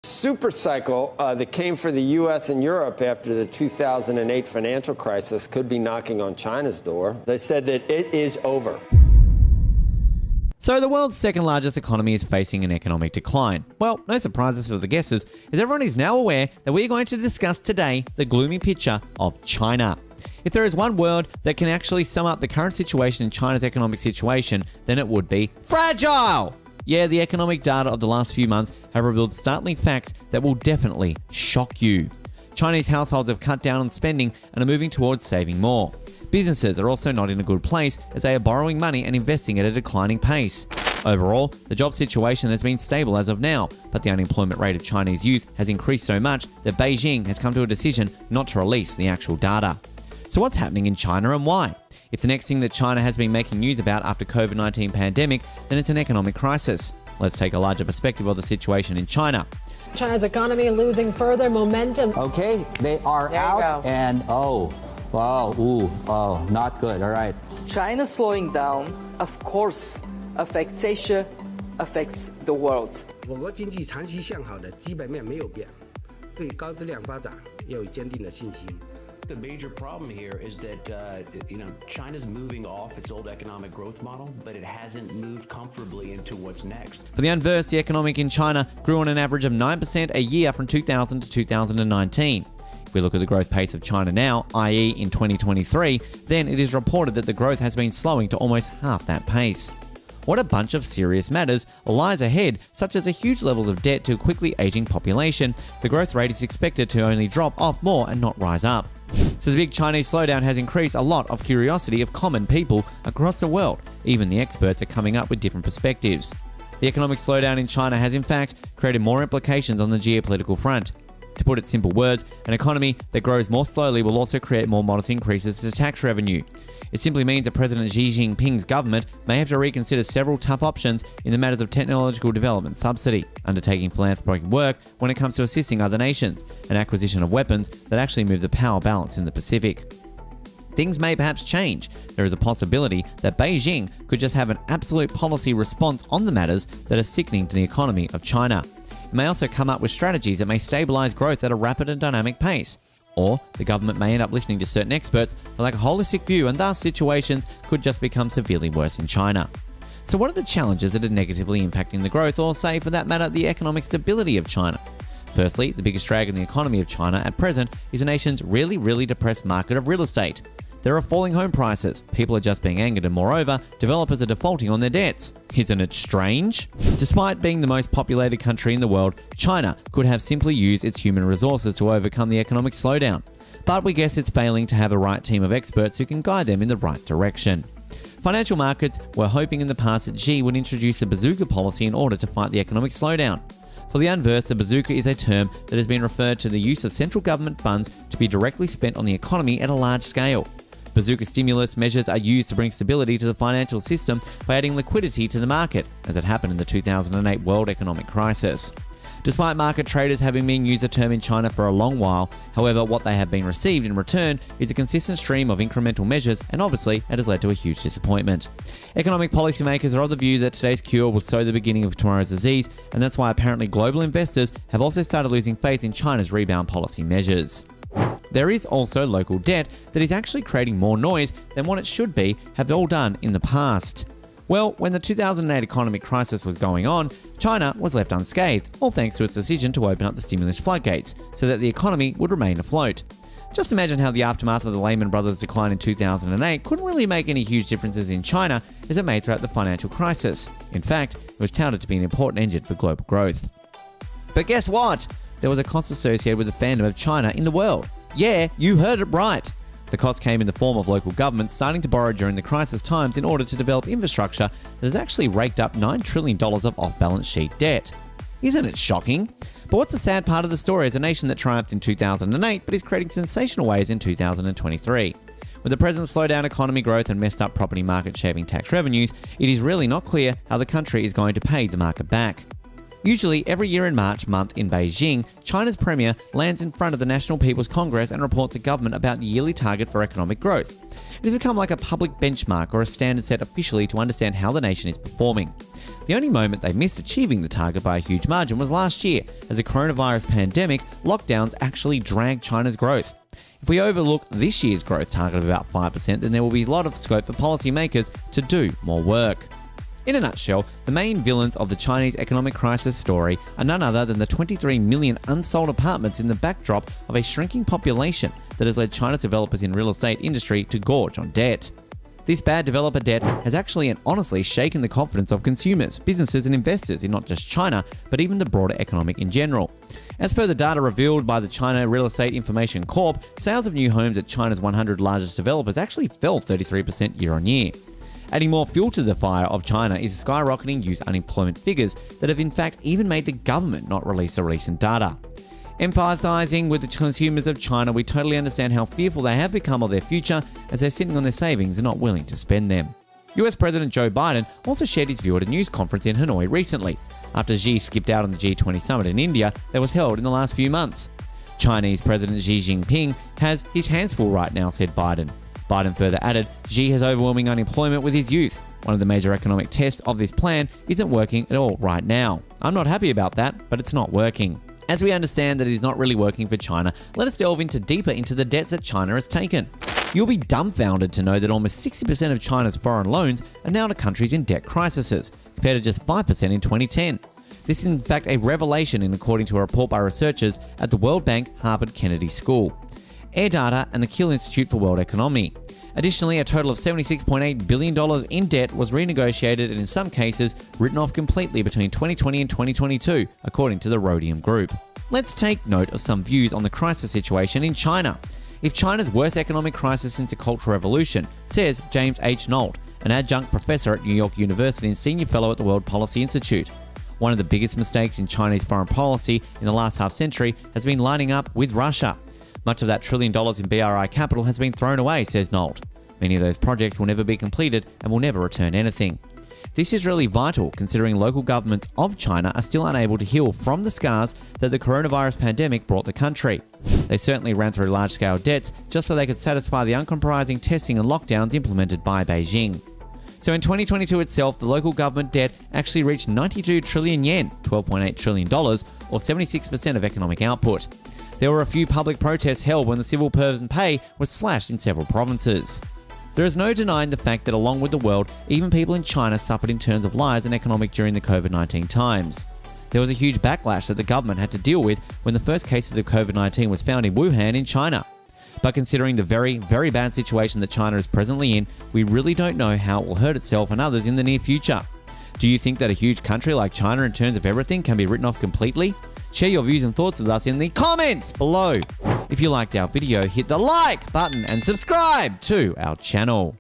super cycle that came for the U.S. and Europe after the 2008 financial crisis could be knocking on China's door. They said that it is over. So the world's second largest economy is facing an economic decline. Well, no surprises for the guessers, as everyone is now aware that we're going to discuss today the gloomy picture of China. If there is one word that can actually sum up the current situation in China's economic situation, then it would be fragile. Yeah, the economic data of the last few months have revealed startling facts that will definitely shock you. Chinese households have cut down on spending and are moving towards saving more. Businesses are also not in a good place as they are borrowing money and investing at a declining pace. Overall, the job situation has been stable as of now, but the unemployment rate of Chinese youth has increased so much that Beijing has come to a decision not to release the actual data. So what's happening in China and why? If the next thing that China has been making news about after COVID-19 pandemic, then it's an economic crisis. Let's take a larger perspective of the situation in China. China's economy losing further momentum. Okay, they are out and not good. All right. China slowing down, of course, affects Asia, affects the world. 我国经济长期向好的基本面没有变，对高质量发展也有坚定的信心。 The major problem here is that China's moving off its old economic growth model, but it hasn't moved comfortably into what's next. For the unversed, the economic in China grew on an average of 9% a year from 2000 to 2019. If we look at the growth pace of China now, i.e. in 2023, then it is reported that the growth has been slowing to almost half that pace. What a bunch of serious matters lies ahead, such as a huge levels of debt to a quickly aging population. The growth rate is expected to only drop off more and not rise up. So the big Chinese slowdown has increased a lot of curiosity of common people across the world. Even the experts are coming up with different perspectives. The economic slowdown in China has in fact created more implications on the geopolitical front. To put it in simple words, an economy that grows more slowly will also create more modest increases to tax revenue. It simply means that President Xi Jinping's government may have to reconsider several tough options in the matters of technological development subsidy, undertaking philanthropic work when it comes to assisting other nations, and acquisition of weapons that actually move the power balance in the Pacific. Things may perhaps change. There is a possibility that Beijing could just have an absolute policy response on the matters that are sickening to the economy of China. It may also come up with strategies that may stabilize growth at a rapid and dynamic pace. Or the government may end up listening to certain experts who like a holistic view, and thus situations could just become severely worse in China. So what are the challenges that are negatively impacting the growth, or say for that matter, the economic stability of China? Firstly, the biggest drag in the economy of China at present is the nation's really depressed market of real estate. There are falling home prices, people are just being angered, and moreover, developers are defaulting on their debts. Isn't it strange? Despite being the most populated country in the world, China could have simply used its human resources to overcome the economic slowdown. But we guess it's failing to have the right team of experts who can guide them in the right direction. Financial markets were hoping in the past that Xi would introduce a bazooka policy in order to fight the economic slowdown. For the unversed, a bazooka is a term that has been referred to the use of central government funds to be directly spent on the economy at a large scale. Bazooka stimulus measures are used to bring stability to the financial system by adding liquidity to the market, as it happened in the 2008 world economic crisis. Despite market traders having been used the term in China for a long while, however, what they have been received in return is a consistent stream of incremental measures, and obviously it has led to a huge disappointment. Economic policymakers are of the view that today's cure will sow the beginning of tomorrow's disease, and that's why apparently global investors have also started losing faith in China's rebound policy measures. There is also local debt that is actually creating more noise than what it should be have all done in the past. Well, when the 2008 economic crisis was going on, China was left unscathed, all thanks to its decision to open up the stimulus floodgates so that the economy would remain afloat. Just imagine how the aftermath of the Lehman Brothers decline in 2008 couldn't really make any huge differences in China as it made throughout the financial crisis. In fact, it was touted to be an important engine for global growth. But guess what? There was a cost associated with the fandom of China in the world. Yeah, you heard it right. The cost came in the form of local governments starting to borrow during the crisis times in order to develop infrastructure that has actually raked up $9 trillion of off-balance sheet debt. Isn't it shocking? But what's the sad part of the story is a nation that triumphed in 2008 but is creating sensational waves in 2023. With the present slowdown economy growth and messed up property market shaping tax revenues, it is really not clear how the country is going to pay the market back. Usually, every year in March month in Beijing, China's premier lands in front of the National People's Congress and reports to government about the yearly target for economic growth. It has become like a public benchmark or a standard set officially to understand how the nation is performing. The only moment they missed achieving the target by a huge margin was last year, as the coronavirus pandemic lockdowns actually dragged China's growth. If we overlook this year's growth target of about 5%, then there will be a lot of scope for policymakers to do more work. In a nutshell, the main villains of the Chinese economic crisis story are none other than the 23 million unsold apartments in the backdrop of a shrinking population that has led China's developers in real estate industry to gorge on debt. This bad developer debt has actually and honestly shaken the confidence of consumers, businesses and investors in not just China, but even the broader economic in general. As per the data revealed by the China Real Estate Information Corp, sales of new homes at China's 100 largest developers actually fell 33% year on year. Adding more fuel to the fire of China is skyrocketing youth unemployment figures that have in fact even made the government not release the recent data. Empathizing with the consumers of China, we totally understand how fearful they have become of their future as they're sitting on their savings and not willing to spend them. US President Joe Biden also shared his view at a news conference in Hanoi recently, after Xi skipped out on the G20 summit in India that was held in the last few months. Chinese President Xi Jinping has his hands full right now, said Biden. Biden further added, Xi has overwhelming unemployment with his youth. One of the major economic tests of this plan isn't working at all right now. I'm not happy about that, but it's not working. As we understand that it is not really working for China, let us delve deeper into the debts that China has taken. You'll be dumbfounded to know that almost 60% of China's foreign loans are now to countries in debt crises, compared to just 5% in 2010. This is in fact a revelation according to a report by researchers at the World Bank Harvard Kennedy School, AirData and the Kiel Institute for World Economy. Additionally, a total of $76.8 billion in debt was renegotiated and in some cases written off completely between 2020 and 2022, according to the Rhodium Group. Let's take note of some views on the crisis situation in China. If China's worst economic crisis since the Cultural Revolution, says James H. Nolt, an adjunct professor at New York University and senior fellow at the World Policy Institute. One of the biggest mistakes in Chinese foreign policy in the last half century has been lining up with Russia. Much of that $1 trillion in BRI capital has been thrown away, says Nolt. Many of those projects will never be completed and will never return anything. This is really vital considering local governments of China are still unable to heal from the scars that the coronavirus pandemic brought the country. They certainly ran through large-scale debts just so they could satisfy the uncompromising testing and lockdowns implemented by Beijing. So in 2022 itself, the local government debt actually reached 92 trillion yen, $12.8 trillion, or 76% of economic output. There were a few public protests held when the civil person pay was slashed in several provinces. There is no denying the fact that along with the world, even people in China suffered in terms of lives and economic during the COVID-19 times. There was a huge backlash that the government had to deal with when the first cases of COVID-19 was found in Wuhan in China. But considering the very, very bad situation that China is presently in, we really don't know how it will hurt itself and others in the near future. Do you think that a huge country like China in terms of everything can be written off completely? Share your views and thoughts with us in the comments below. If you liked our video, hit the like button and subscribe to our channel.